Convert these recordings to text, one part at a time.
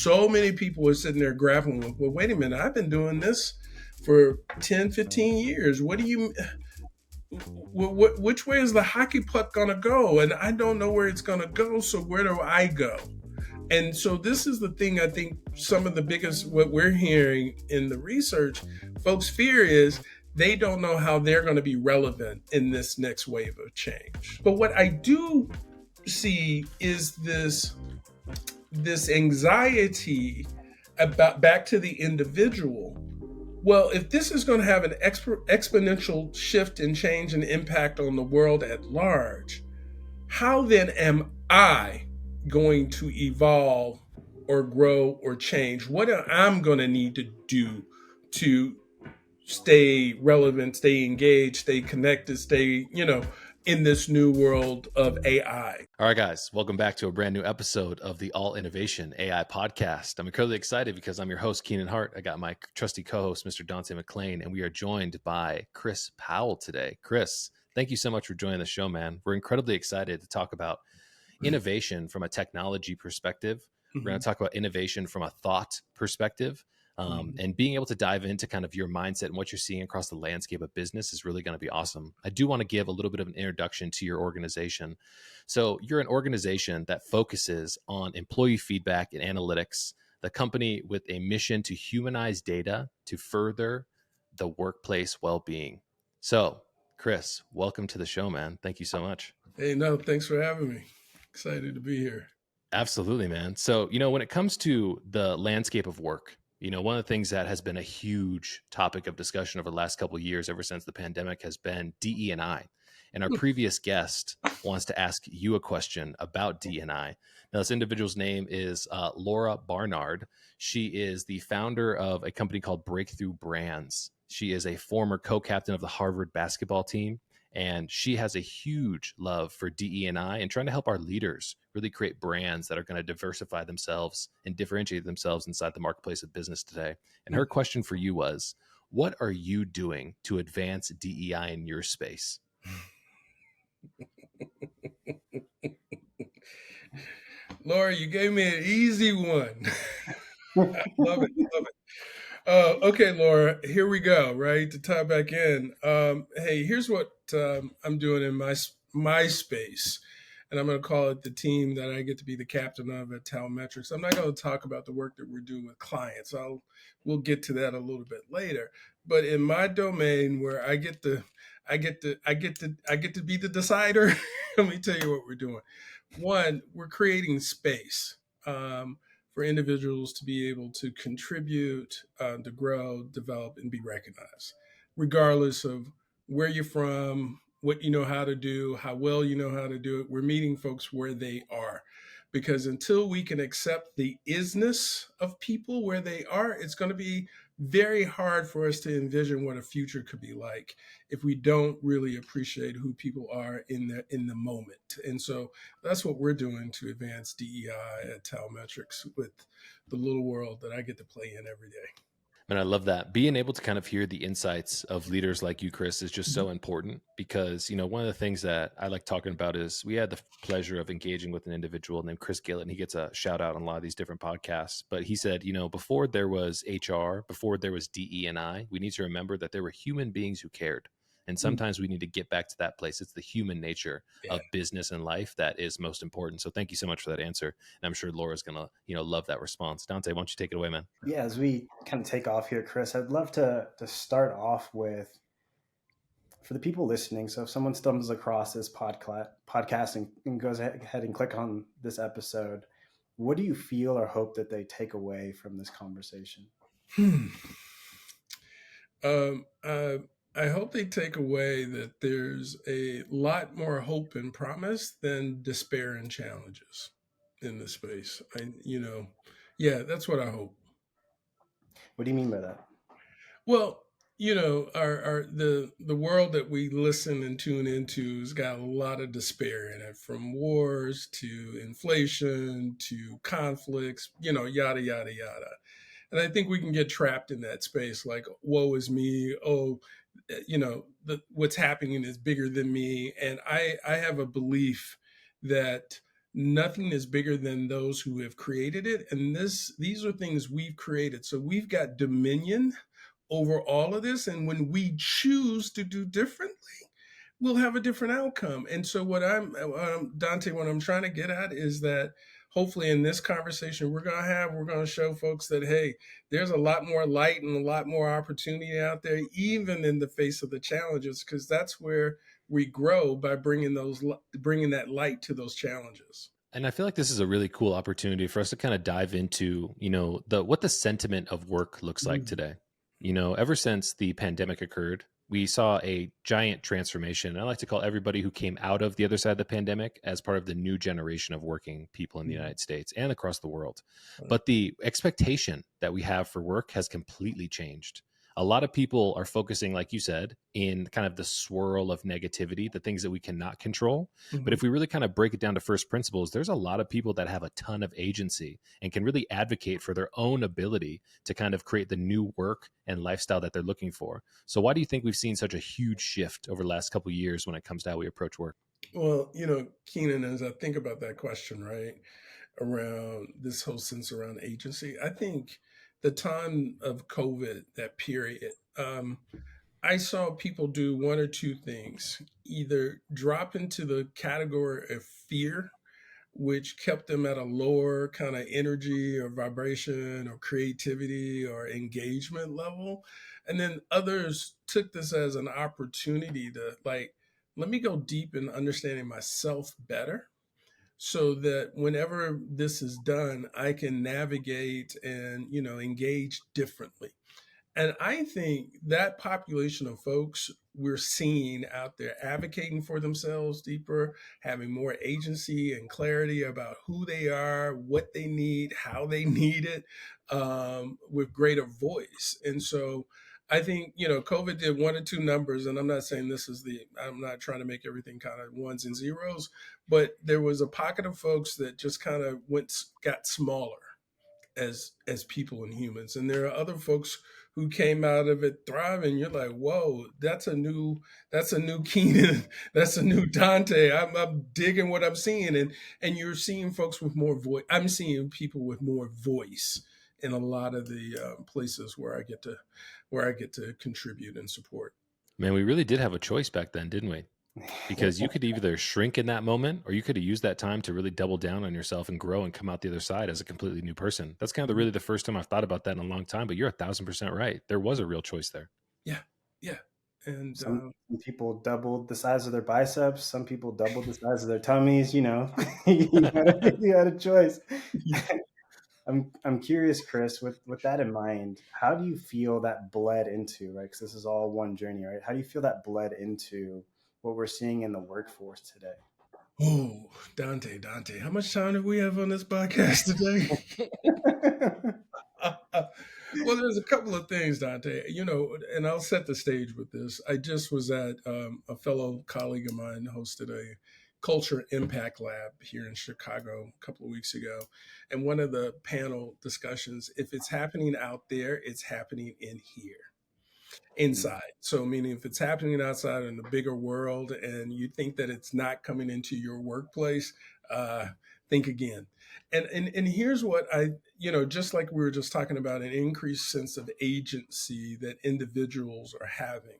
so many people are sitting there grappling with, well, wait a minute, I've been doing this for 10, 15 years. What do you, which way is the hockey puck going to go? And I don't know where it's going to go. So where do I go? And so this is the thing, I think some of the biggest, what we're hearing in the research, folks' fear is they don't know how they're going to be relevant in this next wave of change. But what I do see is this anxiety about back to the individual. Well, if this is going to have an exponential shift and change and impact on the world at large, how then am I going to evolve or grow or change? What am I going to need to do to stay relevant, stay engaged, stay connected, stay, in this new world of AI? All right, guys, welcome back to a brand new episode of the All Innovation AI podcast. I'm incredibly excited because I'm your host, Keenan Hart. I got my trusty co-host, Mr. Dante McClain, and we are joined by Chris Powell today. Chris, thank you so much for joining the show, man. We're incredibly excited to talk about innovation from a technology perspective. We're going to talk about innovation from a thought perspective. And being able to dive into kind of your mindset and what you're seeing across the landscape of business is really going to be awesome. I do want to give a little bit of an introduction to your organization. So you're an organization that focuses on employee feedback and analytics, the company with a mission to humanize data to further the workplace well-being. So Chris, welcome to the show, man. Thank you so much. Hey, no, thanks for having me. Excited to be here. Absolutely, man. So, when it comes to the landscape of work, one of the things that has been a huge topic of discussion over the last couple of years, ever since the pandemic, has been DE&I. And our previous guest wants to ask you a question about DE&I. Now, this individual's name is Laura Barnard. She is the founder of a company called Breakthrough Brands. She is a former co-captain of the Harvard basketball team. And she has a huge love for DE&I and trying to help our leaders really create brands that are going to diversify themselves and differentiate themselves inside the marketplace of business today. And her question for you was, what are you doing to advance DEI in your space? Laura, you gave me an easy one. I love it. Okay, Laura, here we go, right? To tie back in. Hey, here's what I'm doing in my space. And I'm going to call it the team that I get to be the captain of at Talmetrix. I'm not going to talk about the work that we're doing with clients. We'll get to that a little bit later. But in my domain where I get to be the decider, let me tell you what we're doing. One, we're creating space for individuals to be able to contribute, to grow, develop, and be recognized, regardless of where you're from, what you know how to do, how well you know how to do it. We're meeting folks where they are, because until we can accept the isness of people where they are, it's going to be very hard for us to envision what a future could be like if we don't really appreciate who people are in the moment. And so that's what we're doing to advance DEI at Talmetrix with the little world that I get to play in every day. And I love that. Being able to kind of hear the insights of leaders like you, Chris, is just so important because, one of the things that I like talking about is we had the pleasure of engaging with an individual named Chris Gillett, and he gets a shout out on a lot of these different podcasts. But he said, before there was HR, before there was DE&I, we need to remember that there were human beings who cared. And sometimes we need to get back to that place. It's the human nature of business and life that is most important. So thank you so much for that answer. And I'm sure Laura's going to, love that response. Dante, why don't you take it away, man? Yeah, as we kind of take off here, Chris, I'd love to start off with, for the people listening, so if someone stumbles across this podcast and goes ahead and click on this episode, what do you feel or hope that they take away from this conversation? I hope they take away that there's a lot more hope and promise than despair and challenges in this space. That's what I hope. What do you mean by that? Well, the world that we listen and tune into has got a lot of despair in it, from wars to inflation to conflicts, yada, yada, yada. And I think we can get trapped in that space, like, woe is me. Oh, what's happening is bigger than me. And I have a belief that nothing is bigger than those who have created it. And these are things we've created. So we've got dominion over all of this. And when we choose to do differently, we'll have a different outcome. And so Dante, what I'm trying to get at is that hopefully in this conversation we're going to show folks that, hey, there's a lot more light and a lot more opportunity out there, even in the face of the challenges, because that's where we grow, by bringing that light to those challenges. And I feel like this is a really cool opportunity for us to kind of dive into, what the sentiment of work looks like today. Ever since the pandemic occurred, we saw a giant transformation. I like to call everybody who came out of the other side of the pandemic as part of the new generation of working people in the United States and across the world. But the expectation that we have for work has completely changed. A lot of people are focusing, like you said, in kind of the swirl of negativity, the things that we cannot control. But if we really kind of break it down to first principles, there's a lot of people that have a ton of agency and can really advocate for their own ability to kind of create the new work and lifestyle that they're looking for. So why do you think we've seen such a huge shift over the last couple of years when it comes to how we approach work? Well, Keenan, as I think about that question, right, around this whole sense around agency, I think the time of COVID, that period, I saw people do one or two things: either drop into the category of fear, which kept them at a lower kind of energy or vibration or creativity or engagement level. And then others took this as an opportunity to, like, let me go deep in understanding myself better, so that whenever this is done, I can navigate and, engage differently. And I think that population of folks we're seeing out there advocating for themselves deeper, having more agency and clarity about who they are, what they need, how they need it, with greater voice. And so I think, COVID did one or two numbers, and I'm not saying I'm not trying to make everything kind of ones and zeros, but there was a pocket of folks that just kind of got smaller as people and humans, and there are other folks who came out of it thriving. You're like, whoa, that's a new Keenan, that's a new Dante. I'm digging what I'm seeing, and you're seeing folks with more voice. I'm seeing people with more voice in a lot of the places where I get to contribute and support. Man, we really did have a choice back then, didn't we? Because you could either shrink in that moment, or you could have used that time to really double down on yourself and grow and come out the other side as a completely new person. That's kind of really the first time I've thought about that in a long time, but you're 1,000% right. There was a real choice there. Yeah. Yeah. And some people doubled the size of their biceps. Some people doubled the size of their tummies. You had a choice. I'm curious, Chris, with that in mind, how do you feel that bled into, right? Because this is all one journey, right? How do you feel that bled into what we're seeing in the workforce today? Oh, Dante, how much time do we have on this podcast today? Well, there's a couple of things, Dante, and I'll set the stage with this. I just was at a fellow colleague of mine hosted a culture impact lab here in Chicago a couple of weeks ago. And one of the panel discussions, if it's happening out there, it's happening in here, inside. So meaning if it's happening outside in the bigger world and you think that it's not coming into your workplace, think again. And here's what just like we were just talking about, an increased sense of agency that individuals are having.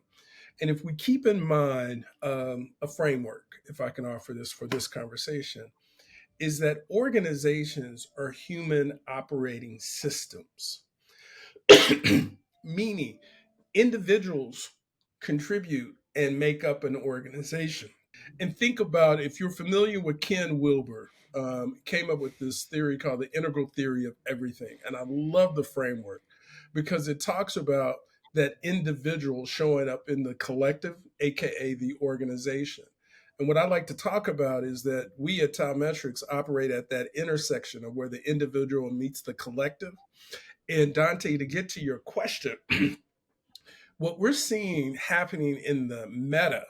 And if we keep in mind a framework, if I can offer this for this conversation, is that organizations are human operating systems, meaning individuals contribute and make up an organization. And think about, if you're familiar with Ken Wilber, came up with this theory called the integral theory of everything. And I love the framework because it talks about that individual showing up in the collective, AKA the organization. And what I like to talk about is that we at Talmetrix operate at that intersection of where the individual meets the collective. And Dante, to get to your question, what we're seeing happening in the meta,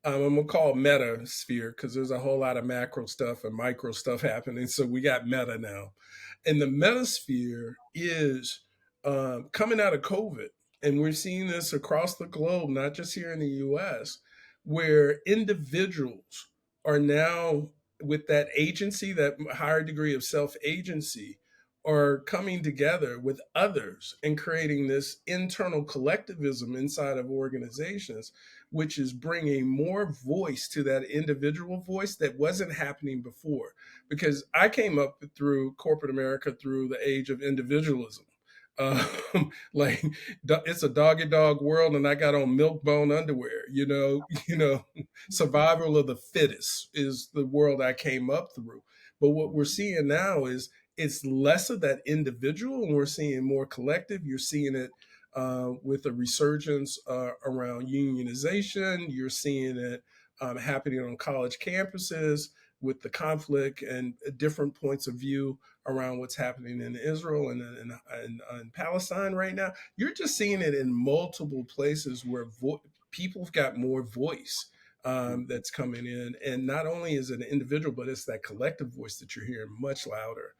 I'm gonna call it meta sphere because there's a whole lot of macro stuff and micro stuff happening. So we got meta now. And the metasphere is coming out of COVID. And we're seeing this across the globe, not just here in the US, where individuals are now with that agency, that higher degree of self-agency, are coming together with others and creating this internal collectivism inside of organizations, which is bringing more voice to that individual voice that wasn't happening before. Because I came up through corporate America through the age of individualism. Like it's a dog eat dog world, and I got on milk bone underwear. Survival of the fittest is the world I came up through. But what we're seeing now is it's less of that individual, and we're seeing more collective. You're seeing it with a resurgence around unionization. You're seeing it happening on college campuses with the conflict and different points of view around what's happening in Israel and Palestine right now. You're just seeing it in multiple places where people've got more voice that's coming in. And not only is it an individual, but it's that collective voice that you're hearing much louder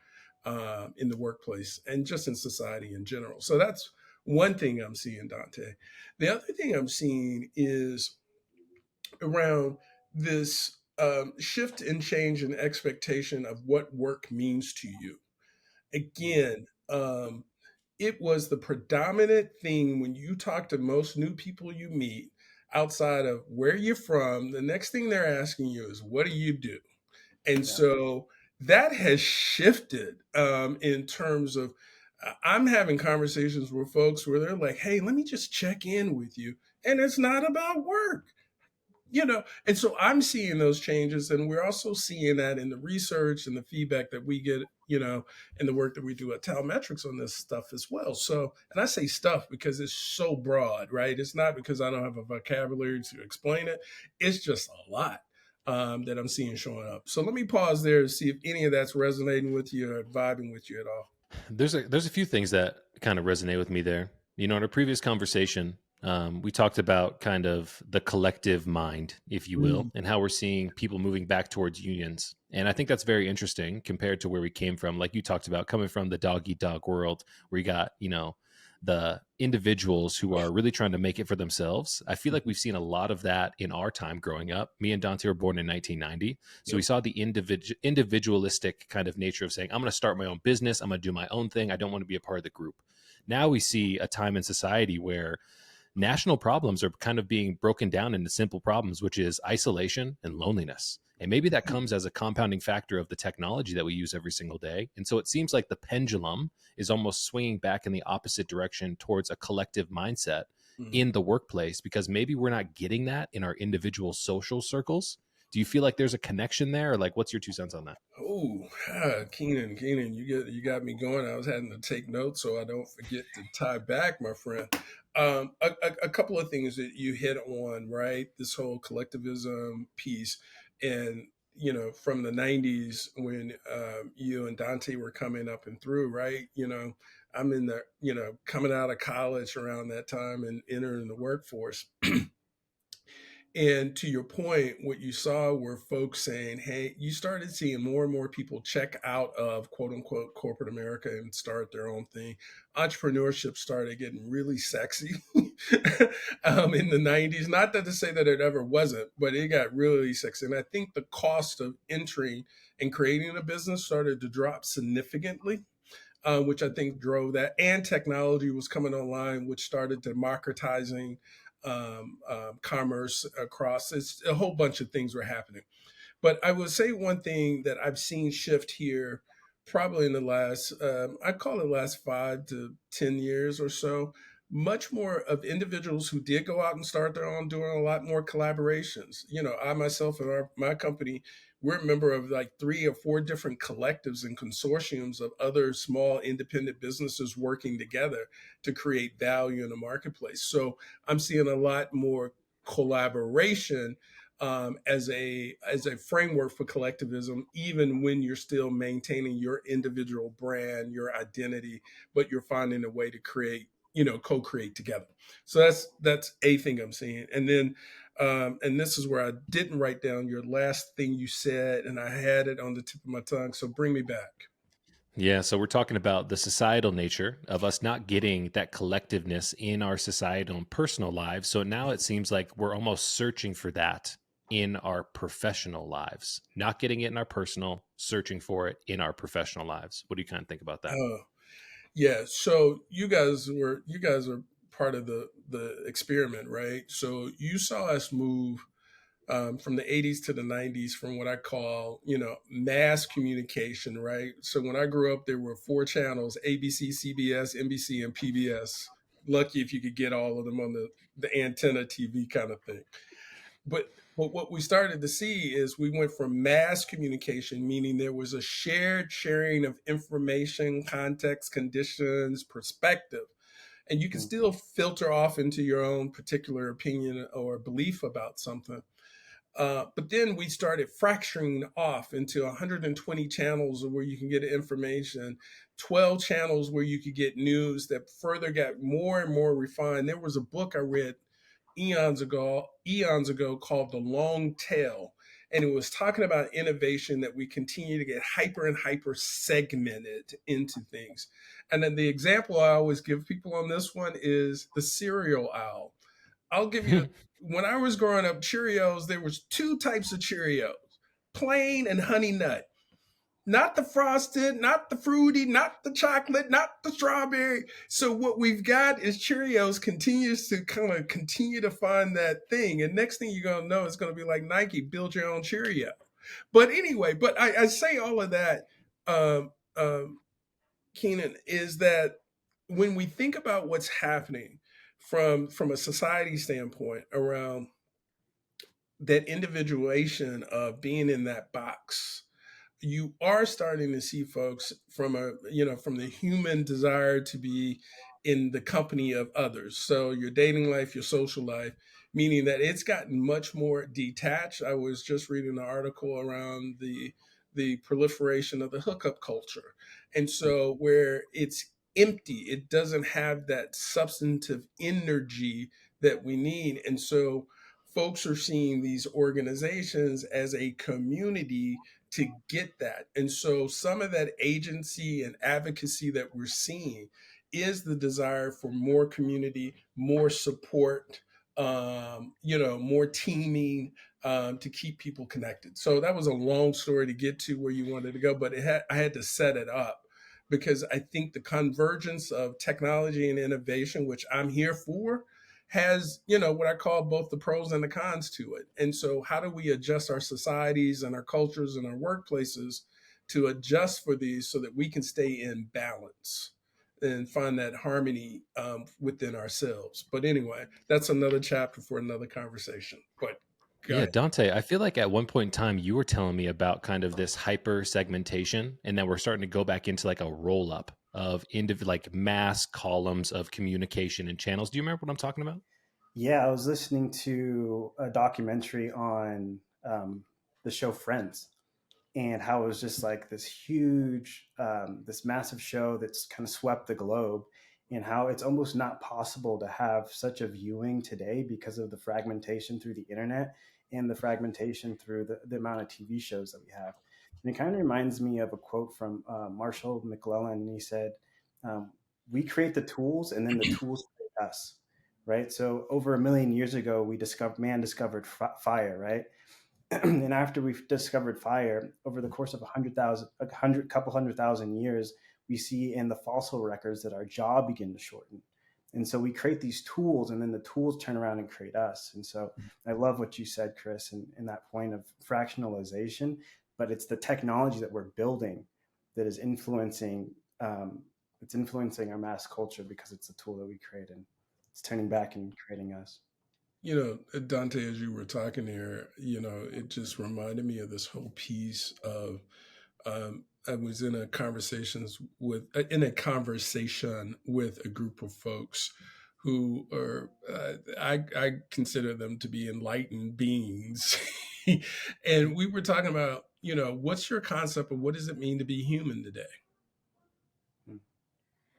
in the workplace and just in society in general. So that's one thing I'm seeing, Dante. The other thing I'm seeing is around this shift and change in expectation of what work means to you. Again, it was the predominant thing when you talk to most new people you meet outside of where you're from. The next thing they're asking you is, what do you do? And so that has shifted in terms of I'm having conversations with folks where they're like, hey, let me just check in with you. And it's not about work. And so I'm seeing those changes, and we're also seeing that in the research and the feedback that we get, in the work that we do at Talmetrix on this stuff as well. So, and I say stuff because it's so broad, right? It's not because I don't have a vocabulary to explain it. It's just a lot that I'm seeing showing up. So let me pause there to see if any of that's resonating with you or vibing with you at all. There's a few things that kind of resonate with me there. In our previous conversation, we talked about kind of the collective mind, if you will, and how we're seeing people moving back towards unions. And I think that's very interesting compared to where we came from. Like you talked about, coming from the dog eat dog world, where you got, the individuals who are really trying to make it for themselves. I feel like we've seen a lot of that in our time growing up. Me and Dante were born in 1990. So we saw the individualistic kind of nature of saying, I'm going to start my own business. I'm going to do my own thing. I don't want to be a part of the group. Now we see a time in society where national problems are kind of being broken down into simple problems, which is isolation and loneliness. And maybe that comes as a compounding factor of the technology that we use every single day. And so it seems like the pendulum is almost swinging back in the opposite direction towards a collective mindset in the workplace, because maybe we're not getting that in our individual social circles. Do you feel like there's a connection there? Or like, what's your 2 cents on that? Oh, Keenan, you got me going. I was having to take notes so I don't forget to tie back, my friend. A couple of things that you hit on, right? This whole collectivism piece, and from the '90s when you and Dante were coming up and through, right? I'm in the coming out of college around that time and entering the workforce. And to your point, what you saw were folks saying, hey, you started seeing more and more people check out of quote unquote corporate America and start their own thing. Entrepreneurship started getting really sexy in the 90s. Not that to say that it ever wasn't, but it got really sexy. And I think the cost of entering and creating a business started to drop significantly. Which I think drove that. And technology was coming online, which started democratizing commerce across. It's a whole bunch of things were happening. But I would say one thing that I've seen shift here probably in the last, I'd call it last 5 to 10 years or so, much more of individuals who did go out and start their own, doing a lot more collaborations. I myself and my company, we're a member of like 3 or 4 different collectives and consortiums of other small independent businesses working together to create value in the marketplace. So I'm seeing a lot more collaboration as a framework for collectivism, even when you're still maintaining your individual brand, your identity, but you're finding a way to create, co-create together. So that's a thing I'm seeing. And then and this is where I didn't write down your last thing you said, and I had it on the tip of my tongue. So bring me back. Yeah, so we're talking about the societal nature of us not getting that collectiveness in our societal and personal lives. So now it seems like we're almost searching for that in our professional lives, not getting it in our personal, searching for it in our professional lives. What do you kind of think about that? Yeah. So you guys are part of the experiment, right? So you saw us move from the 80s to the 90s from what I call, mass communication, right? So when I grew up, there were four channels: ABC, CBS, NBC, and PBS. Lucky if you could get all of them on the antenna TV kind of thing. But what we started to see is we went from mass communication, meaning there was a shared sharing of information, context, conditions, perspective, and you can Mm. still filter off into your own particular opinion or belief about something. But then we started fracturing off into 120 channels where you can get information, 12 channels where you could get news that further got more and more refined. There was a book I read eons ago called The Long Tail. And it was talking about innovation that we continue to get hyper and hyper segmented into things. And then the example I always give people on this one is the cereal owl. I'll give you when I was growing up, Cheerios, there was two types of Cheerios, plain and honey nut. Not the frosted, not the fruity, not the chocolate, not the strawberry. So what we've got is Cheerios continues to kind of continue to find that thing. And next thing you're gonna know, it's gonna be like Nike, build your own Cheerio. But anyway, but I say all of that, um, um, Keenan, is that when we think about what's happening from a society standpoint around that individuation of being in that box, you are starting to see folks from the human desire to be in the company of others. So your dating life, your social life, meaning that it's gotten much more detached. I was just reading an article around the proliferation of the hookup culture, and so where it's empty, it doesn't have that substantive energy that we need. And so folks are seeing these organizations as a community to get that. And so some of that agency and advocacy that we're seeing is the desire for more community, more support, more teaming, to keep people connected. So that was a long story to get to where you wanted to go, but I had to set it up because I think the convergence of technology and innovation, which I'm here for, has what I call both the pros and the cons to it. And so how do we adjust our societies and our cultures and our workplaces to adjust for these so that we can stay in balance and find that harmony within ourselves? But anyway, that's another chapter for another conversation. But go Yeah, ahead. Dante, I feel like at one point in time you were telling me about kind of this hyper segmentation, and then we're starting to go back into like a roll up of like mass columns of communication and channels. Do you remember what I'm talking about? Yeah, I was listening to a documentary on the show Friends, and how it was just like this huge, this massive show that's kind of swept the globe, and how it's almost not possible to have such a viewing today because of the fragmentation through the internet and the fragmentation through the amount of TV shows that we have. And it kind of reminds me of a quote from Marshall McLuhan, and he said, "We create the tools, and then the tools create us." Right. So over a million years ago, man discovered fire, right? And after we've discovered fire, over the course of 100,000 years, we see in the fossil records that our jaw begin to shorten. And so we create these tools, and then the tools turn around and create us. And so I love what you said, Chris, in that point of fractionalization, but it's the technology that we're building that is influencing our mass culture, because it's a tool that we create, and it's turning back and creating us. Dante, as you were talking there, it just reminded me of this whole piece of I was in a conversation with a group of folks who are I consider them to be enlightened beings, and we were talking about what's your concept of what does it mean to be human today?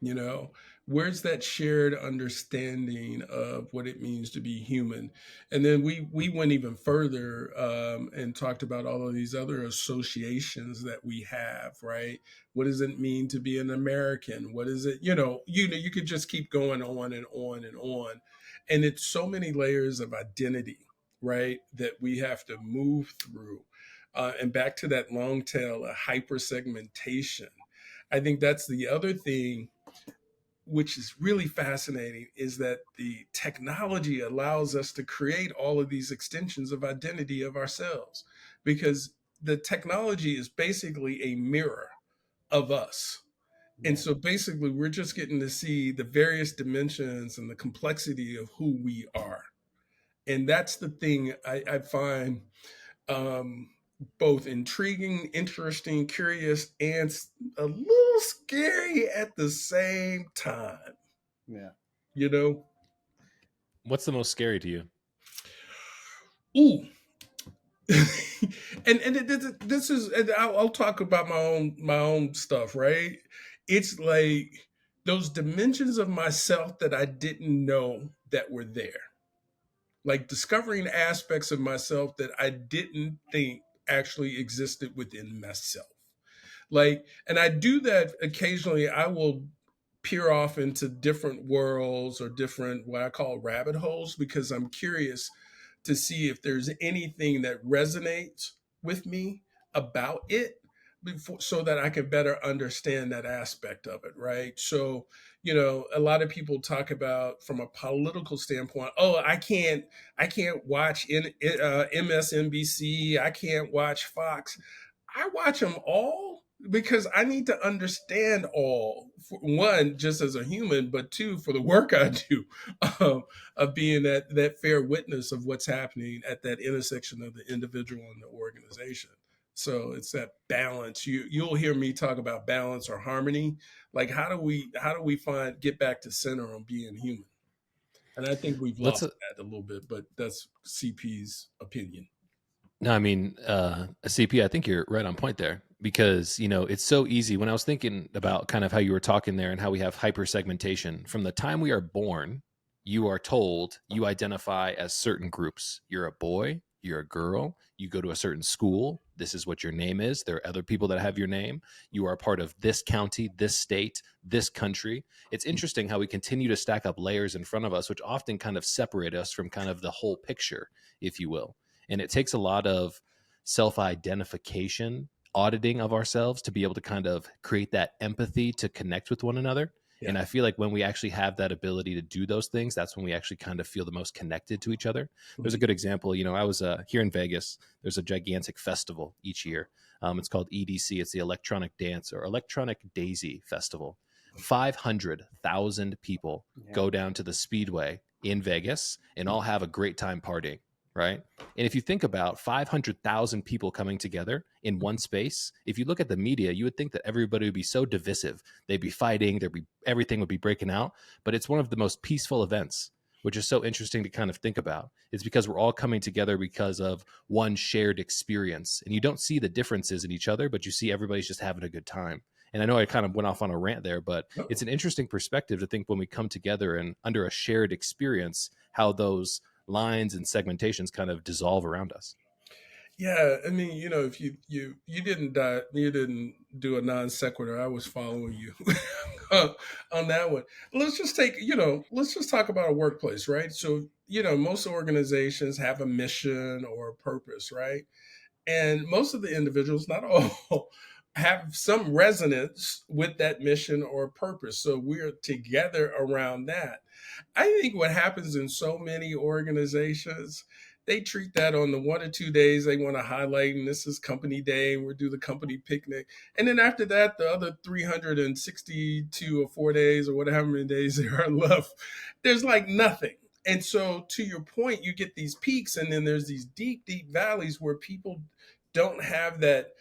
you know where's that shared understanding of what it means to be human? And then we went even further, and talked about all of these other associations that we have, right? What does it mean to be an American? What is it, you could just keep going on and on and on. And it's so many layers of identity. right, that we have to move through. And back to that long tail of hyper segmentation. I think that's the other thing which is really fascinating is that the technology allows us to create all of these extensions of identity of ourselves because the technology is basically a mirror of us. And Yeah. so basically, we're just getting to see the various dimensions and the complexity of who we are. And that's the thing I find um, both intriguing, interesting, curious, and a little scary at the same time. Yeah. You know, What's the most scary to you? ooh, this is, and I'll talk about my own stuff, right? It's like those dimensions of myself that I didn't know that were there, like discovering aspects of myself that I didn't think actually existed within myself. Like, and I do that occasionally. I will peer off into different worlds or different what I call rabbit holes because I'm curious to see if there's anything that resonates with me about it before, so that I can better understand that aspect of it, right? So, a lot of people talk about from a political standpoint, oh, I can't watch MSNBC, I can't watch Fox. I watch them all because I need to understand all. For one, just as a human, but two, for the work I do, um, of being that fair witness of what's happening at that intersection of the individual and the organization. So it's that balance. You'll hear me talk about balance or harmony. Like how do we get back to center on being human? And I think we've Let's lost that a little bit, but that's CP's opinion. No, I mean, CP, I think you're right on point there because, it's so easy. When I was thinking about kind of how you were talking there and how we have hyper segmentation, from the time we are born, you are told you identify as certain groups. You're a boy, you're a girl, you go to a certain school. This is what your name is. There are other people that have your name. You are a part of this county, this state, this country. It's interesting how we continue to stack up layers in front of us, which often kind of separate us from kind of the whole picture, if you will. And it takes a lot of self identification, auditing of ourselves to be able to kind of create that empathy to connect with one another. Yeah. And I feel like when we actually have that ability to do those things, that's when we actually kind of feel the most connected to each other. There's a Mhm. good example. I was here in Vegas. There's a gigantic festival each year. It's called EDC. It's the Electronic Dance or Electronic Daisy Festival. 500,000 people Yeah. go down to the Speedway in Vegas and all have a great time partying, right? And if you think about 500,000 people coming together in one space, if you look at the media, you would think that everybody would be so divisive. They'd be fighting, everything would be breaking out, but it's one of the most peaceful events, which is so interesting to kind of think about. It's because we're all coming together because of one shared experience. And you don't see the differences in each other, but you see everybody's just having a good time. And I know I kind of went off on a rant there, but it's an interesting perspective to think when we come together and under a shared experience, how those lines and segmentations kind of dissolve around us. Yeah, I mean, if you didn't do a non sequitur, I was following you on that one. Let's just talk about a workplace, right? So, most organizations have a mission or a purpose, right? And most of the individuals, not all, have some resonance with that mission or purpose. So we're together around that. I think what happens in so many organizations, they treat that on the 1 or 2 days they want to highlight, and this is company day, and we'll do the company picnic. And then after that, the other 362 or 4 days or whatever many days there are left, there's like nothing. And so, to your point, you get these peaks, and then there's these deep, deep valleys where people don't have that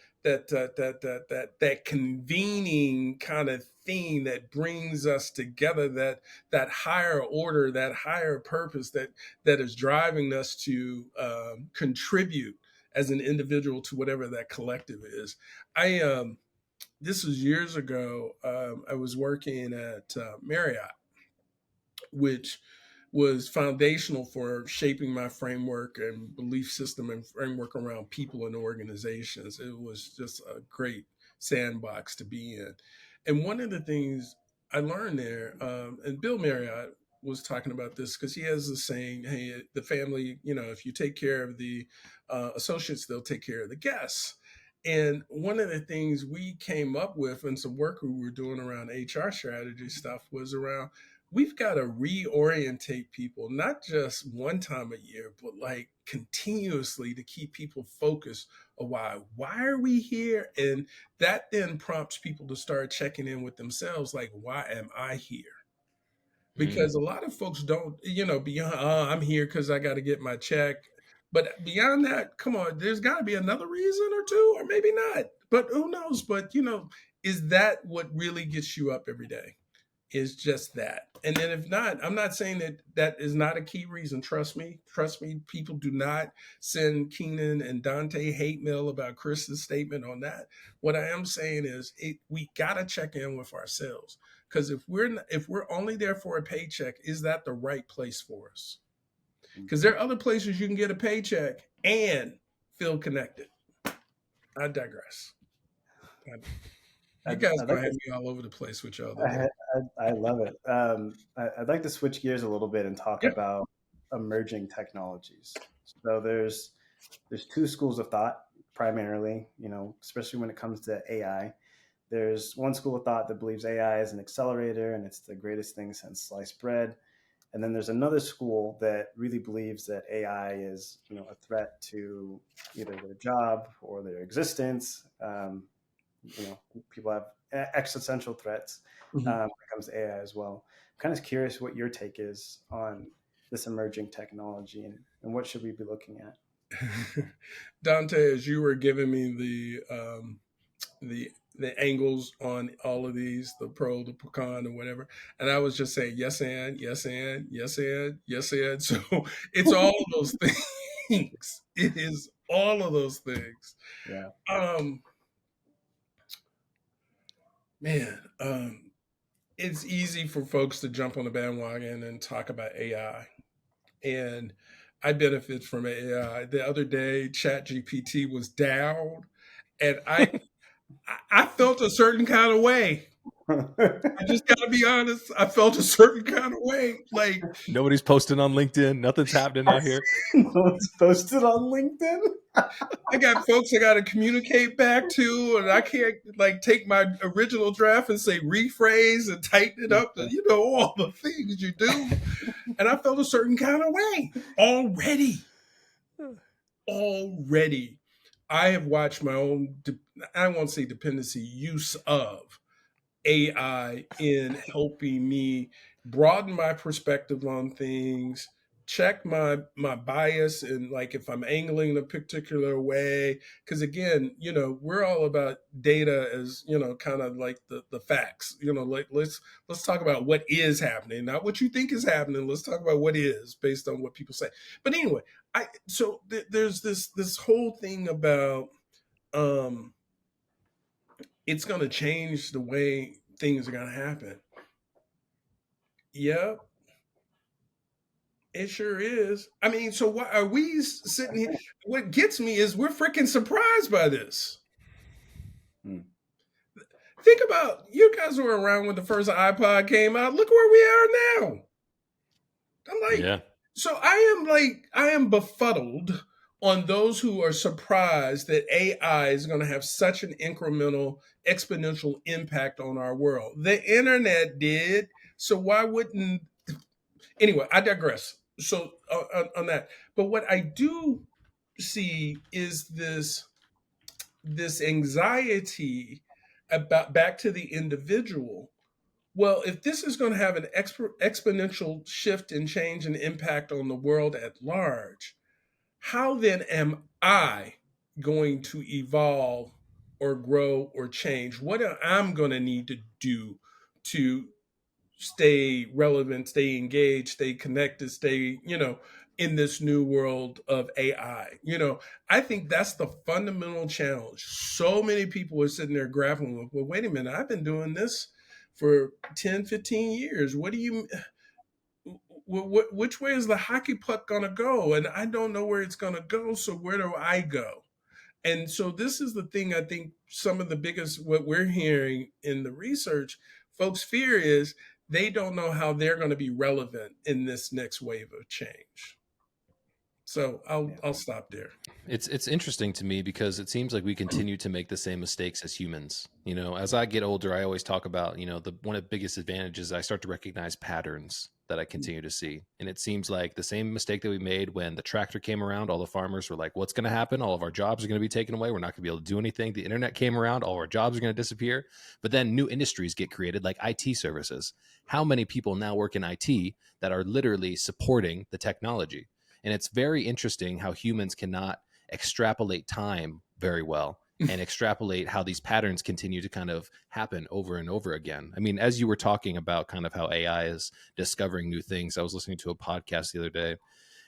convening kind of thing that brings us together, that higher order, that higher purpose that is driving us to contribute as an individual to whatever that collective is. I This was years ago. I was working at Marriott, which was foundational for shaping my framework and belief system and framework around people and organizations. It was just a great sandbox to be in. And one of the things I learned there, and Bill Marriott was talking about this because he has the saying, "Hey, the family, if you take care of the associates, they'll take care of the guests." And one of the things we came up with and some work we were doing around HR strategy stuff was around we've got to reorientate people, not just one time a year, but like continuously to keep people focused on why are we here? And that then prompts people to start checking in with themselves, like, why am I here? Mm. Because a lot of folks don't, beyond, I'm here because I got to get my check. But beyond that, come on, there's got to be another reason or two, or maybe not. But who knows? But, is that what really gets you up every day? Is just that. And then if not, I'm not saying that that is not a key reason. Trust me, people do not send Keenan and Dante hate mail about Chris's statement on that. What I am saying is we got to check in with ourselves, because if we're only there for a paycheck, is that the right place for us? Because there are other places you can get a paycheck and feel connected. I digress. You guys I'd gonna like have to, me all over the place with y'all today. I love it. I'd like to switch gears a little bit and talk Yeah. about emerging technologies. So there's two schools of thought primarily, especially when it comes to AI. There's one school of thought that believes AI is an accelerator and it's the greatest thing since sliced bread. And then there's another school that really believes that AI is, a threat to either their job or their existence. People have existential threats Mhm. when it comes to AI as well. I'm kind of curious what your take is on this emerging technology and what should we be looking at? Dante, as you were giving me the the angles on all of these, the pro, the pecan, or whatever, and I was just saying yes and yes and yes and yes and. So it's all of those things. It is all of those things. Yeah. Um, man, it's easy for folks to jump on the bandwagon and talk about AI, and I benefit from AI. The other day, ChatGPT was down, and I felt a certain kind of way. I just got to be honest. I felt a certain kind of way. Like, Nobody's posting on LinkedIn. Nothing's happening out here. No, it's posted on LinkedIn. I got folks I got to communicate back to, and I can't like take my original draft and say rephrase and tighten it up to, all the things you do. And I felt a certain kind of way already. Already. I have watched my own, I won't say dependency, use of AI in helping me broaden my perspective on things, check my bias, and like if I'm angling in a particular way. Because again, we're all about data as kind of like the facts. Like let's talk about what is happening, not what you think is happening. Let's talk about what is based on what people say. But anyway, there's this whole thing about um it's going to change the way things are going to happen. Yep, it sure is. I mean, so why are we sitting here? What gets me is we're freaking surprised by this. Hmm. Think about you guys were around when the first iPod came out. Look where we are now. I'm like, Yeah. so I am befuddled on those who are surprised that AI is going to have such an incremental, exponential impact on our world. The internet did. So why wouldn't anyway, I digress. So on that, but what I do see is this anxiety about back to the individual. Well, if this is going to have an exponential shift and change and impact on the world at large, how then am I going to evolve or grow or change? What am I going to need to do to stay relevant, stay engaged, stay connected, stay, in this new world of AI. I think that's the fundamental challenge. So many people are sitting there grappling with, well, wait a minute, I've been doing this for 10, 15 years. What do you, which way is the hockey puck going to go? And I don't know where it's going to go. So where do I go? And so this is the thing I think some of the biggest, what we're hearing in the research, folks' fear is they don't know how they're going to be relevant in this next wave of change. So I'll stop there. It's interesting to me because it seems like we continue to make the same mistakes as humans. You know, as I get older, I always talk about, you know, the one of the biggest advantages, I start to recognize patterns that I continue to see. And it seems like the same mistake that we made when the tractor came around, all the farmers were like, what's going to happen? All of our jobs are going to be taken away. We're not going to be able to do anything. The internet came around, all of our jobs are going to disappear. But then new industries get created like IT services. How many people now work in IT that are literally supporting the technology? And it's very interesting how humans cannot extrapolate time very well and extrapolate how these patterns continue to kind of happen over and over again. I mean, as you were talking about kind of how AI is discovering new things, I was listening to a podcast the other day,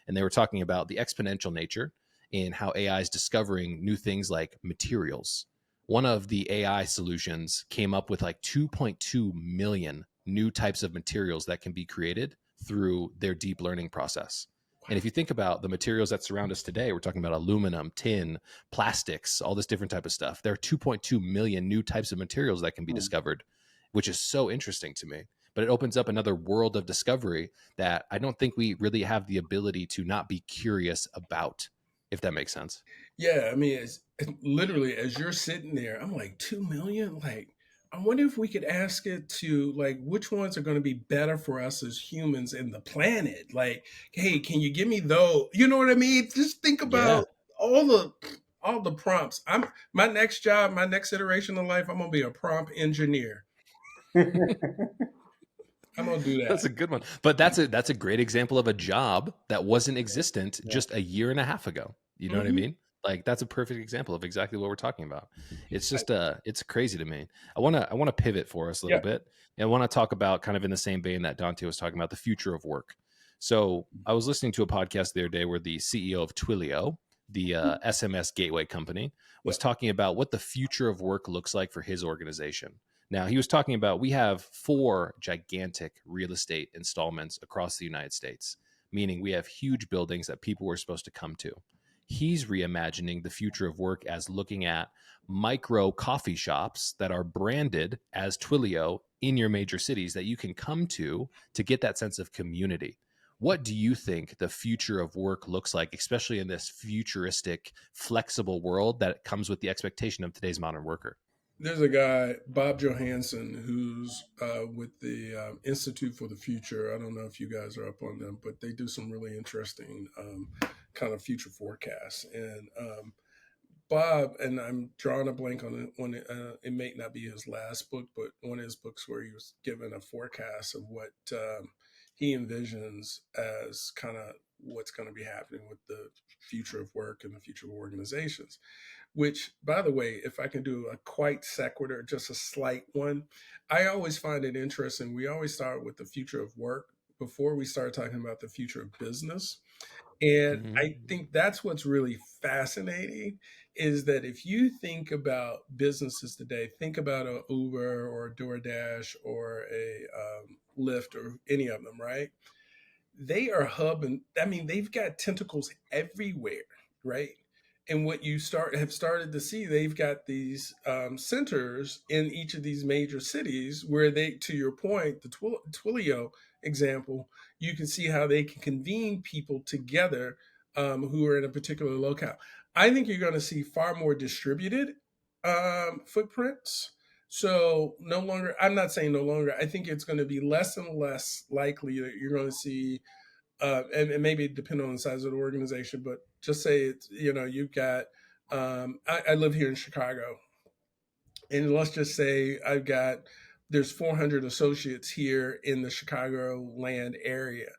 and they were talking about the exponential nature and how AI is discovering new things like materials. One of the AI solutions came up with like 2.2 million new types of materials that can be created through their deep learning process. And if you think about the materials that surround us today, we're talking about aluminum, tin, plastics, all this different type of stuff. There are 2.2 million new types of materials that can be discovered, which is so interesting to me. But it opens up another world of discovery that I don't think we really have the ability to not be curious about, if that makes sense. Yeah, I mean, it's literally as you're sitting there, I'm like 2 million. Like, I wonder if we could ask it to like which ones are going to be better for us as humans and the planet. Like, hey, can you give me those? You know what I mean? Just think Yeah. about all the all the prompts. I'm my next job, my next iteration of life. I'm gonna be a prompt engineer. I'm gonna do That's that. a good one. But that's a great example of a job that wasn't existent just a year and a half ago. You know what I Hmm. mean? Like that's a perfect example of exactly what we're talking about. It's I, just it's crazy to me. I want to pivot for us a little yeah, bit. And I want to talk about kind of in the same vein that Dante was talking about the future of work. So I was listening to a podcast the other day where the CEO of Twilio, the SMS gateway company, yeah. was talking about what the future of work looks like for his organization. Now, he was talking about we have 4 gigantic real estate installments across the United States, meaning we have huge buildings that people were supposed to come to. He's reimagining the future of work as looking at micro coffee shops that are branded as Twilio in your major cities that you can come to get that sense of community. What do you think the future of work looks like, especially in this futuristic, flexible world that comes with the expectation of today's modern worker? There's a guy, Bob Johansson, who's with the Institute for the Future. I don't know if you guys are up on them, but they do some really interesting kind of future forecasts. And Bob, and I'm drawing a blank on it. It may not be his last book, but one of his books where he was given a forecast of what he envisions as kind of what's going to be happening with the future of work and the future of organizations. Which, by the way, if I can do a quite sequitur, just a slight one, I always find it interesting. We always start with the future of work before we start talking about the future of business. And Mm-hmm. I think that's what's really fascinating is that if you think about businesses today, think about a Uber or a DoorDash or a Lyft or any of them, right? They are hubbing. I mean, they've got tentacles everywhere, right? And what you have started to see, they've got these centers in each of these major cities where they, to your point, the Twilio example, you can see how they can convene people together who are in a particular locale. I think you're going to see far more distributed footprints. So no longer, I'm not saying no longer, I think it's going to be less and less likely that you're going to see and maybe depending on the size of the organization, but just say it's, you've got, I live here in Chicago, and let's just say there's 400 associates here in the Chicagoland area.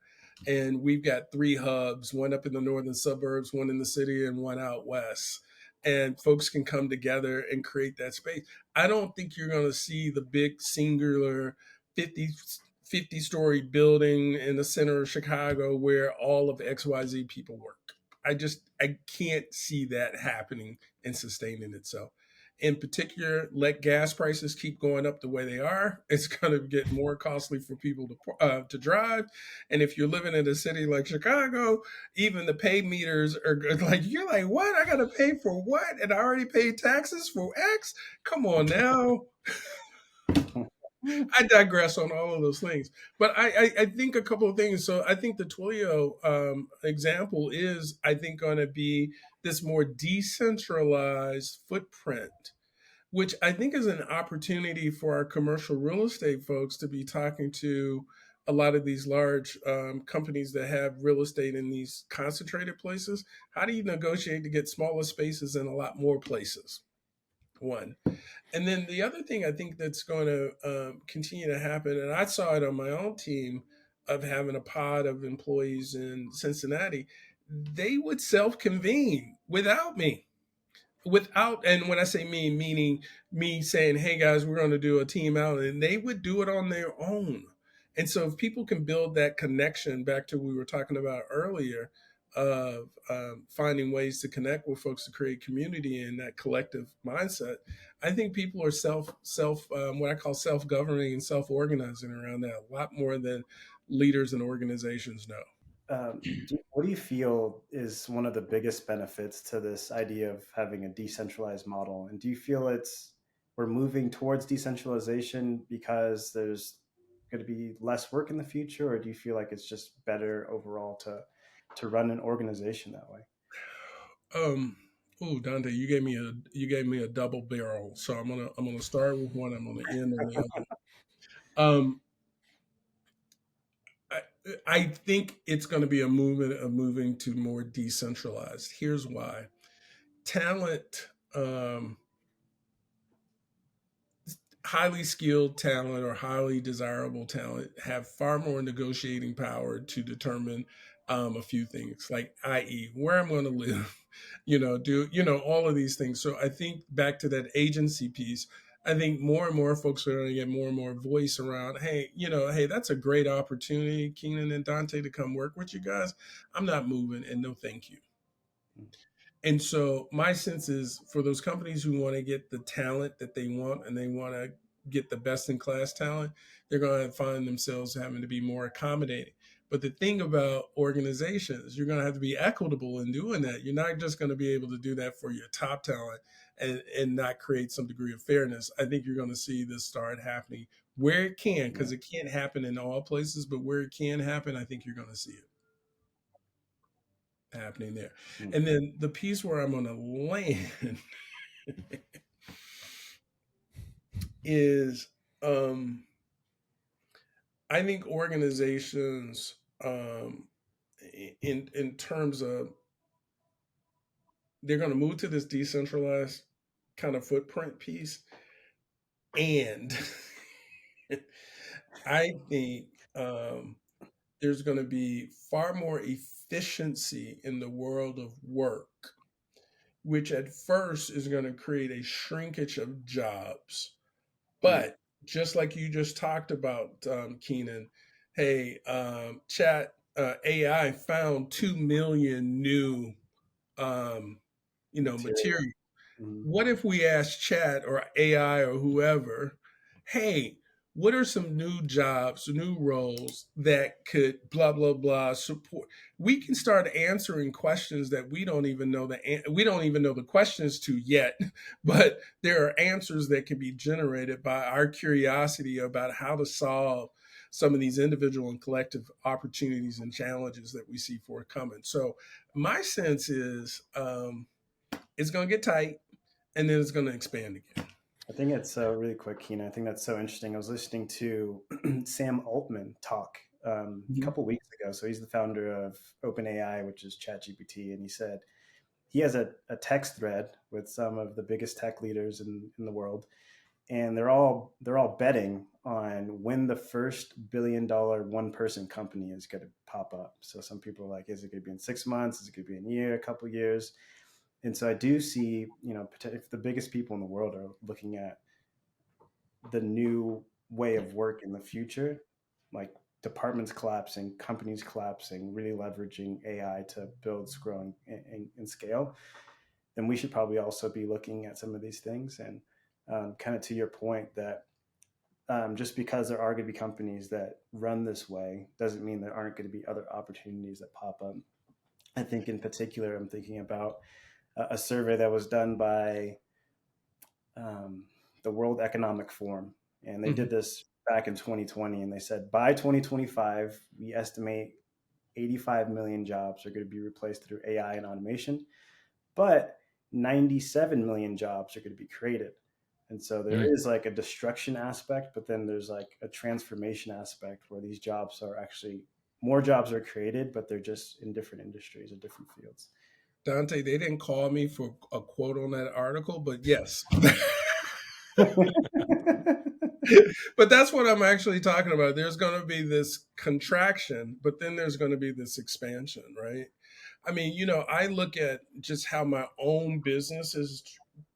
And we've got 3 hubs, one up in the northern suburbs, one in the city, and one out west. And folks can come together and create that space. I don't think you're going to see the big singular 50-story building in the center of Chicago where all of XYZ people work. I can't see that happening and sustaining itself. In particular, let gas prices keep going up the way they are. It's going to get more costly for people to drive. And if you're living in a city like Chicago, even the pay meters are like, you're like, what? I got to pay for what? And I already paid taxes for X? Come on now. I digress on all of those things. But I think a couple of things. So I think the Twilio example is, I think, going to be this more decentralized footprint, which I think is an opportunity for our commercial real estate folks to be talking to a lot of these large companies that have real estate in these concentrated places. How do you negotiate to get smaller spaces in a lot more places? One. And then the other thing I think that's going to continue to happen, and I saw it on my own team of having a pod of employees in Cincinnati, they would self convene without me, without, and when I say me, meaning me saying, hey guys, we're going to do a team out, and they would do it on their own. And so if people can build that connection back to what we were talking about earlier of finding ways to connect with folks to create community and that collective mindset, I think people are what I call self-governing and self-organizing around that a lot more than leaders and organizations know. What do you feel is one of the biggest benefits to this idea of having a decentralized model? And do you feel we're moving towards decentralization because there's going to be less work in the future, or do you feel like it's just better overall to run an organization that way? Oh, Dante, you gave me a double barrel. So I'm gonna start with one. I'm gonna end on the other. Um, I, I think it's going to be a movement of moving to more decentralized. Here's why: talent, highly skilled talent or highly desirable talent, have far more negotiating power to determine a few things, like i.e. where I'm going to live, all of these things. So I think back to that agency piece. I think more and more folks are going to get more and more voice around, hey, that's a great opportunity, Keenan and Dante, to come work with you guys. I'm not moving, and no thank you. And so my sense is, for those companies who want to get the talent that they want and they want to get the best in class talent, they're going to find themselves having to be more accommodating. But the thing about organizations, you're going to have to be equitable in doing that. You're not just going to be able to do that for your top talent and not create some degree of fairness. I think you're going to see this start happening where it can, because it can't happen in all places, but where it can happen, I think you're going to see it happening there. And then the piece where I'm going to land is I think organizations, in terms of, they're going to move to this decentralized kind of footprint piece, and I think there's going to be far more efficiency in the world of work, which at first is going to create a shrinkage of jobs. But just like you just talked about, Keenan, hey, chat AI found 2 million new, material. What if we ask chat or AI or whoever, hey, what are some new jobs, new roles that could blah blah blah support? We can start answering questions that we don't even know the questions to yet, but there are answers that can be generated by our curiosity about how to solve some of these individual and collective opportunities and challenges that we see forthcoming. So my sense is, it's going to get tight, and then it's going to expand again. I think it's really quick, Keenan. I think that's so interesting. I was listening to Sam Altman talk a couple weeks ago. So he's the founder of OpenAI, which is ChatGPT, and he said he has a text thread with some of the biggest tech leaders in the world, and they're all betting on when the first $1 billion one person company is going to pop up. So some people are like, is it going to be in 6 months? Is it going to be a year, a couple of years? And so I do see, if the biggest people in the world are looking at the new way of work in the future, like departments collapsing, companies collapsing, really leveraging AI to build, growing, and scale, then we should probably also be looking at some of these things. And kind of to your point that just because there are going to be companies that run this way doesn't mean there aren't going to be other opportunities that pop up. I think in particular, I'm thinking about a survey that was done by the World Economic Forum. And they did this back in 2020, and they said by 2025, we estimate 85 million jobs are going to be replaced through AI and automation, but 97 million jobs are going to be created. And so there Mm. is like a destruction aspect, but then there's like a transformation aspect where these jobs are actually more jobs are created, but they're just in different industries or different fields. Dante, they didn't call me for a quote on that article, but yes. But that's what I'm actually talking about. There's going to be this contraction, but then there's going to be this expansion, right? I mean, I look at just how my own business is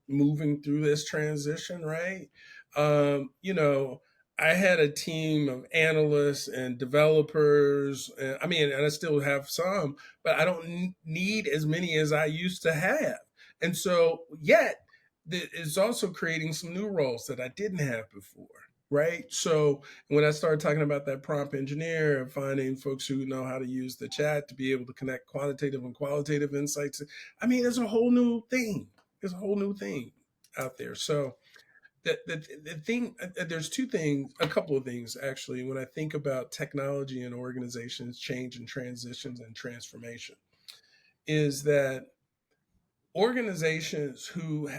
moving through this transition, right? I had a team of analysts and developers. And, I mean, and I still have some, but I don't need as many as I used to have. And so, yet, it's also creating some new roles that I didn't have before. Right. So when I started talking about that prompt engineer and finding folks who know how to use the chat to be able to connect quantitative and qualitative insights, I mean, there's a whole new thing. There's a whole new thing out there. So the thing, there's two things, a couple of things actually, when I think about technology and organizations, change and transitions and transformation, is that organizations who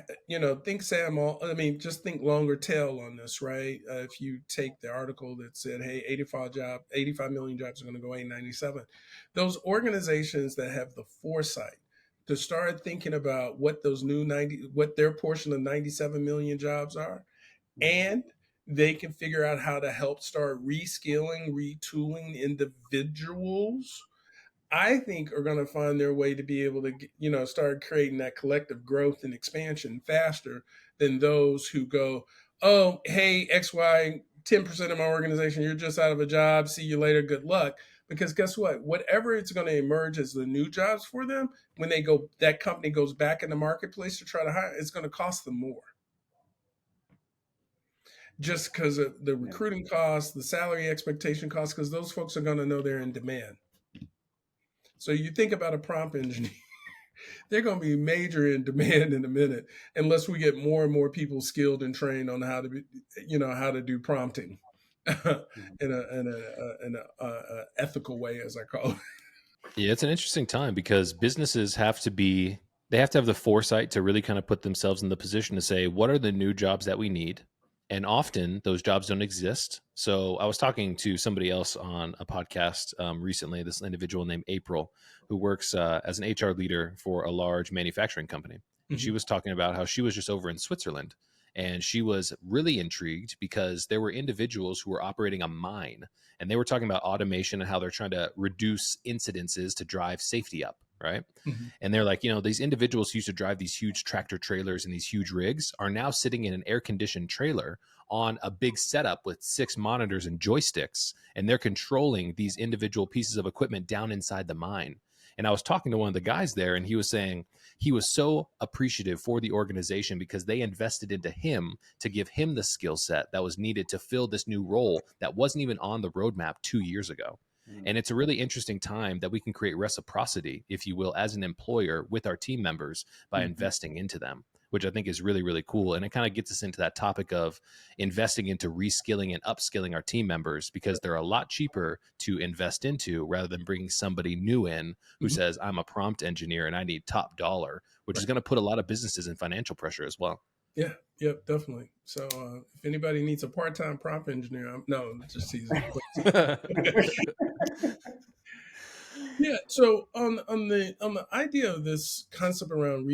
think Sam all, I mean, just think longer tail on this, right? If you take the article that said, hey, 85 million jobs are going to go away in 97, those organizations that have the foresight to start thinking about what those new 90, what their portion of 97 million jobs are, and they can figure out how to help start reskilling, retooling individuals, I think are going to find their way to be able to, start creating that collective growth and expansion faster than those who go, oh, hey, XY, 10% of my organization, you're just out of a job. See you later. Good luck. Because guess what? Whatever it's going to emerge as the new jobs for them, when that company goes back in the marketplace to try to hire, it's going to cost them more. Just because of the recruiting costs, the salary expectation costs, because those folks are going to know they're in demand. So you think about a prompt engineer, they're going to be major in demand in a minute, unless we get more and more people skilled and trained on how to be, how to do prompting in a ethical way, as I call it. Yeah, it's an interesting time because businesses they have to have the foresight to really kind of put themselves in the position to say, what are the new jobs that we need? And often those jobs don't exist. So I was talking to somebody else on a podcast recently, this individual named April, who works as an HR leader for a large manufacturing company. And she was talking about how she was just over in Switzerland. And she was really intrigued because there were individuals who were operating a mine, and they were talking about automation and how they're trying to reduce incidences to drive safety up, right? Mm-hmm. And they're like, these individuals who used to drive these huge tractor trailers and these huge rigs are now sitting in an air-conditioned trailer on a big setup with 6 monitors and joysticks, and they're controlling these individual pieces of equipment down inside the mine. And I was talking to one of the guys there, and he was saying he was so appreciative for the organization because they invested into him to give him the skill set that was needed to fill this new role that wasn't even on the roadmap 2 years ago. And it's a really interesting time that we can create reciprocity, if you will, as an employer with our team members by investing into them, which I think is really, really cool. And it kind of gets us into that topic of investing into reskilling and upskilling our team members, because they're a lot cheaper to invest into rather than bringing somebody new in who says, I'm a prompt engineer and I need top dollar, which is going to put a lot of businesses in financial pressure as well. Yeah, yep, definitely. So if anybody needs a part-time prompt engineer, no, just teasing. Yeah. So on the idea of this concept around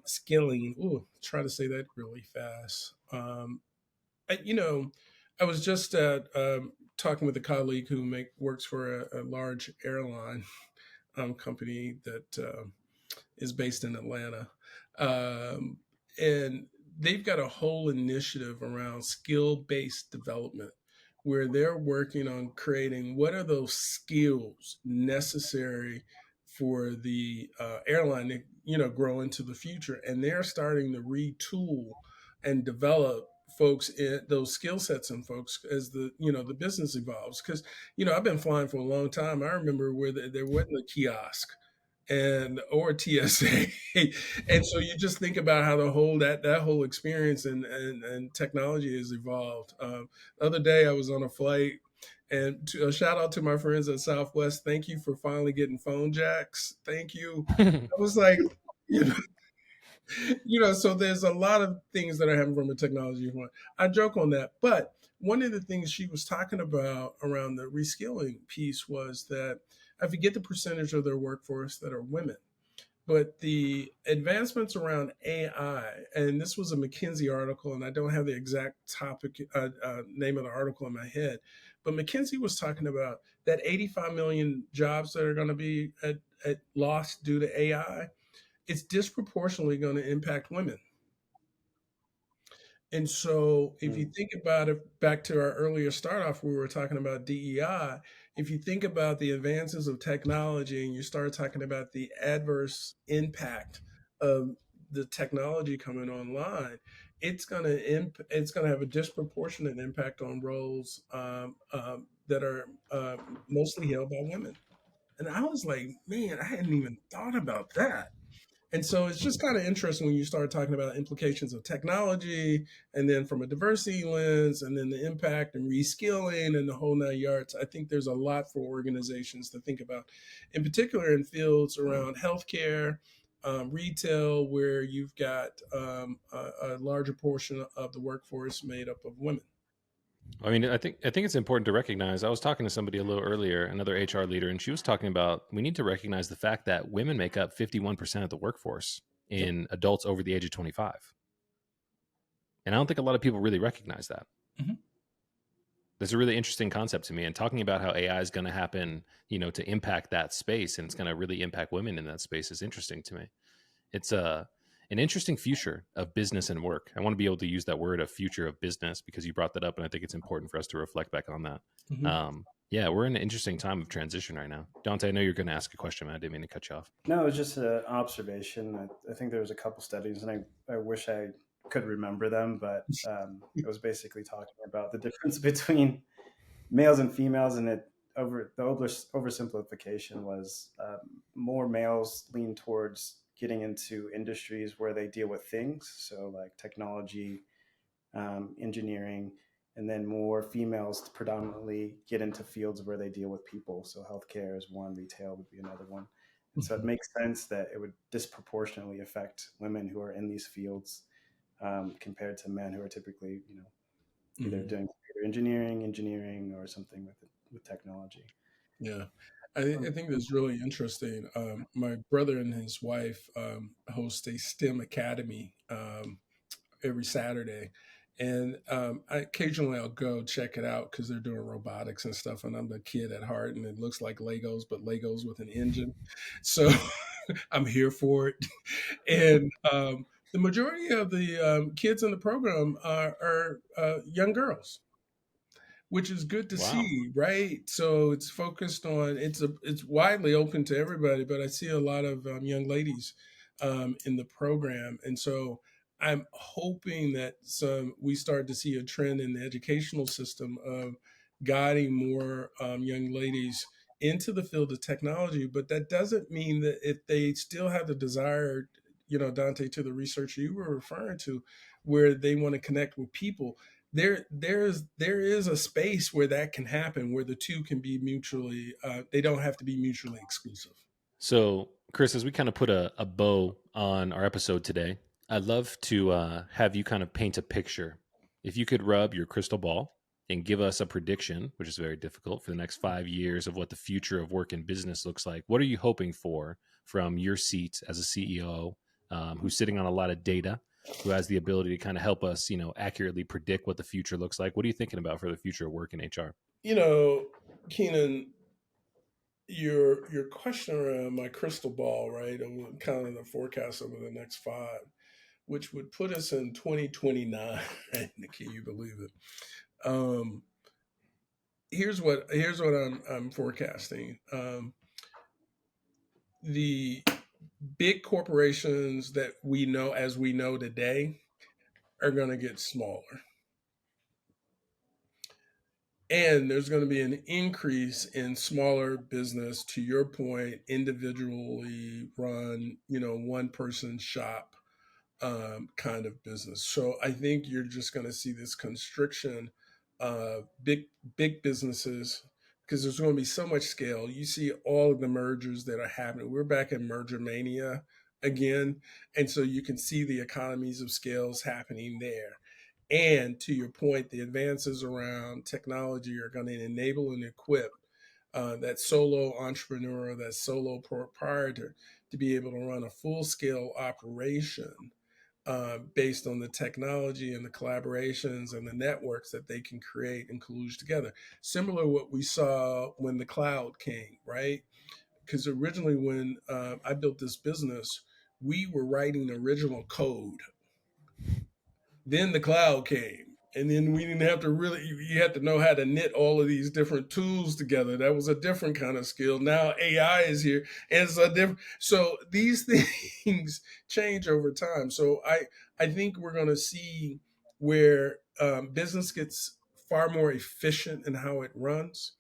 skilling, try to say that really fast. I was just talking with a colleague who works for a large airline company that is based in Atlanta, and they've got a whole initiative around skill-based development, where they're working on creating what are those skills necessary for the airline to grow into the future, and they're starting to retool and develop folks in those skill sets and folks as the business evolves. Because I've been flying for a long time. I remember where there wasn't a kiosk, and or TSA. And so you just think about how that whole experience and technology has evolved. The other day I was on a flight, and a shout out to my friends at Southwest. Thank you for finally getting phone jacks. Thank you. I was like, you know, so there's a lot of things that are happening from a technology point. I joke on that, but one of the things she was talking about around the reskilling piece was that I forget the percentage of their workforce that are women, but the advancements around AI, and this was a McKinsey article, and I don't have the exact topic name of the article in my head, but McKinsey was talking about that 85 million jobs that are going to be at lost due to AI. It's disproportionately going to impact women. And so, if you think about it, back to our earlier start off, we were talking about DEI. If you think about the advances of technology and you start talking about the adverse impact of the technology coming online, it's going to have a disproportionate impact on roles that are mostly held by women. And I was like, man, I hadn't even thought about that. And so it's just kind of interesting when you start talking about implications of technology and then from a diversity lens and then the impact and reskilling and the whole 9 yards. I think there's a lot for organizations to think about, in particular in fields around healthcare, retail, where you've got a larger portion of the workforce made up of women. I mean, I think it's important to recognize. I was talking to somebody a little earlier, another HR leader, and she was talking about we need to recognize the fact that women make up 51% of the workforce in adults over the age of 25. And I don't think a lot of people really recognize that. Mm-hmm. That's a really interesting concept to me. And talking about how AI is going to happen, to impact that space, and it's going to really impact women in that space is interesting to me. It's an interesting future of business and work. I want to be able to use that word of future of business because you brought that up, and I think it's important for us to reflect back on that. Mm-hmm. Yeah, we're in an interesting time of transition right now. Dante, I know you're going to ask a question, man. I didn't mean to cut you off. No, it was just an observation. I think there was a couple studies, and I wish I could remember them, but it was basically talking about the difference between males and females, and the oversimplification was more males lean towards getting into industries where they deal with things, so like technology, engineering, and then more females predominantly get into fields where they deal with people. So healthcare is one, retail would be another one. And so it makes sense that it would disproportionately affect women who are in these fields compared to men who are typically, either doing computer engineering, or something with technology. Yeah, I think that's really interesting. My brother and his wife host a STEM academy every Saturday, and occasionally I'll go check it out because they're doing robotics and stuff. And I'm the kid at heart, and it looks like Legos, but Legos with an engine. So I'm here for it. And the majority of the kids in the program are young girls, which is good to Wow. see, right? So it's focused on it's widely open to everybody, but I see a lot of young ladies in the program, and so I'm hoping that we start to see a trend in the educational system of guiding more young ladies into the field of technology. But that doesn't mean that if they still have the desire, Dante, to the research you were referring to, where they want to connect with people, there is a space where that can happen, where the two can be mutually they don't have to be mutually exclusive. So, Chris, as we kind of put a bow on our episode today, I'd love to have you kind of paint a picture. If you could rub your crystal ball and give us a prediction, which is very difficult, for the next 5 years of what the future of work and business looks like, what are you hoping for from your seat as a CEO who's sitting on a lot of data, who has the ability to kind of help us, accurately predict what the future looks like? What are you thinking about for the future of work in HR? Keenan, your question around my crystal ball, right? I'm kind of the forecast over the next 5, which would put us in 2029. Can you believe it? Here's what I'm forecasting. The big corporations that we know today are going to get smaller. And there's going to be an increase in smaller business, to your point, individually run, one person shop kind of business. So I think you're just going to see this constriction of big businesses, because there's going to be so much scale. You see all of the mergers that are happening. We're back in merger mania again, and so you can see the economies of scales happening there. And to your point, the advances around technology are going to enable and equip that solo entrepreneur, that solo proprietor, to be able to run a full scale operation based on the technology and the collaborations and the networks that they can create and collude together. Similar to what we saw when the cloud came, right? Because originally, when I built this business, we were writing original code. Then the cloud came. And then we didn't have to really, you had to know how to knit all of these different tools together. That was a different kind of skill. Now AI is here, and it's a different. So these things change over time. So I think we're going to see where business gets far more efficient in how it runs.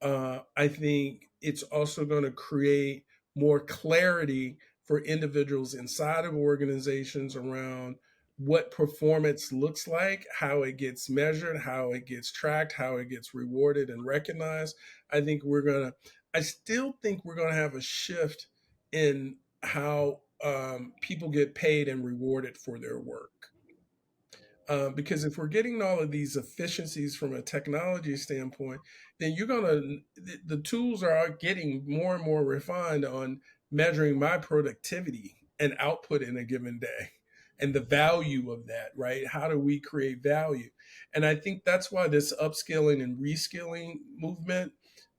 I think it's also going to create more clarity for individuals inside of organizations around what performance looks like, how it gets measured, how it gets tracked, how it gets rewarded and recognized. I still think we're going to have a shift in how people get paid and rewarded for their work. Because if we're getting all of these efficiencies from a technology standpoint, then the tools are getting more and more refined on measuring my productivity and output in a given day and the value of that, right? How do we create value? And I think that's why this upskilling and reskilling movement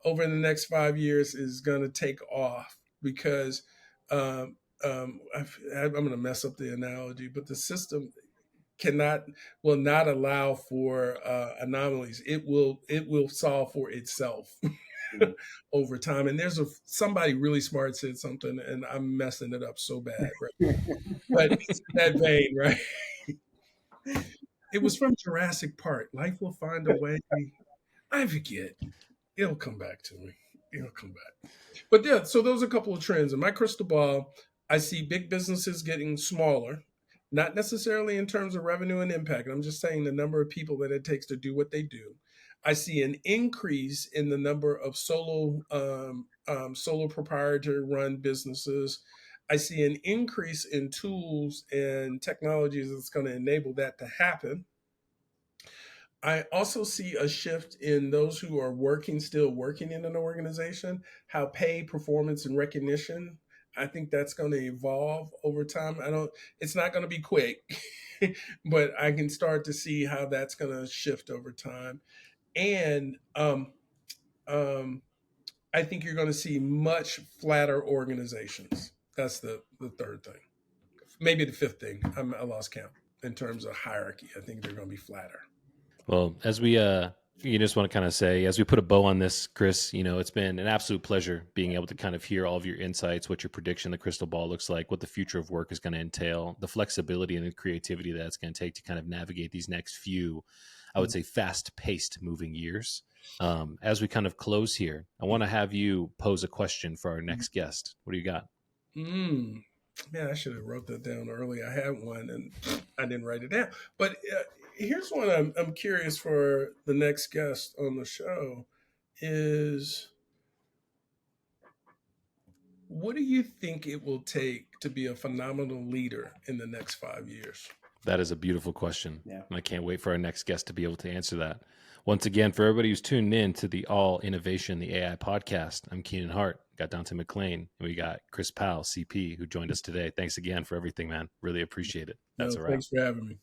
over the next 5 years is going to take off, because I'm going to mess up the analogy, but the system cannot will not allow for anomalies. It will solve for itself over time. And somebody really smart said something, and I'm messing it up so bad, right? But it's in that vein, right? It was from Jurassic Park. Life will find a way. I forget. It'll come back to me. It'll come back. But yeah, so those are a couple of trends. In my crystal ball, I see big businesses getting smaller, not necessarily in terms of revenue and impact. I'm just saying the number of people that it takes to do what they do. I see an increase in the number of solo proprietor run businesses. I see an increase in tools and technologies that's going to enable that to happen. I also see a shift in those who are still working in an organization, how pay, performance, and recognition. I think that's going to evolve over time. It's not going to be quick, but I can start to see how that's going to shift over time. And I think you're going to see much flatter organizations. That's the third thing. Maybe the fifth thing. I lost count in terms of hierarchy. I think they're going to be flatter. Well, as we you just want to kind of say, as we put a bow on this, Chris, it's been an absolute pleasure being able to kind of hear all of your insights, what your prediction, the crystal ball looks like, what the future of work is going to entail, the flexibility and the creativity that it's going to take to kind of navigate these next few, I would say, fast-paced moving years. As we kind of close here, I want to have you pose a question for our next guest. What do you got? Man, I should have wrote that down early. I had one and I didn't write it down. But here's one I'm curious for the next guest on the show is, what do you think it will take to be a phenomenal leader in the next 5 years? That is a beautiful question. Yeah. And I can't wait for our next guest to be able to answer that. Once again, for everybody who's tuned in to the All Innovation, the AI podcast, I'm Keenan Hart. We got Dante McClain, and we got Chris Powell, CP, who joined us today. Thanks again for everything, man. Really appreciate it. That's a wrap. Thanks for having me.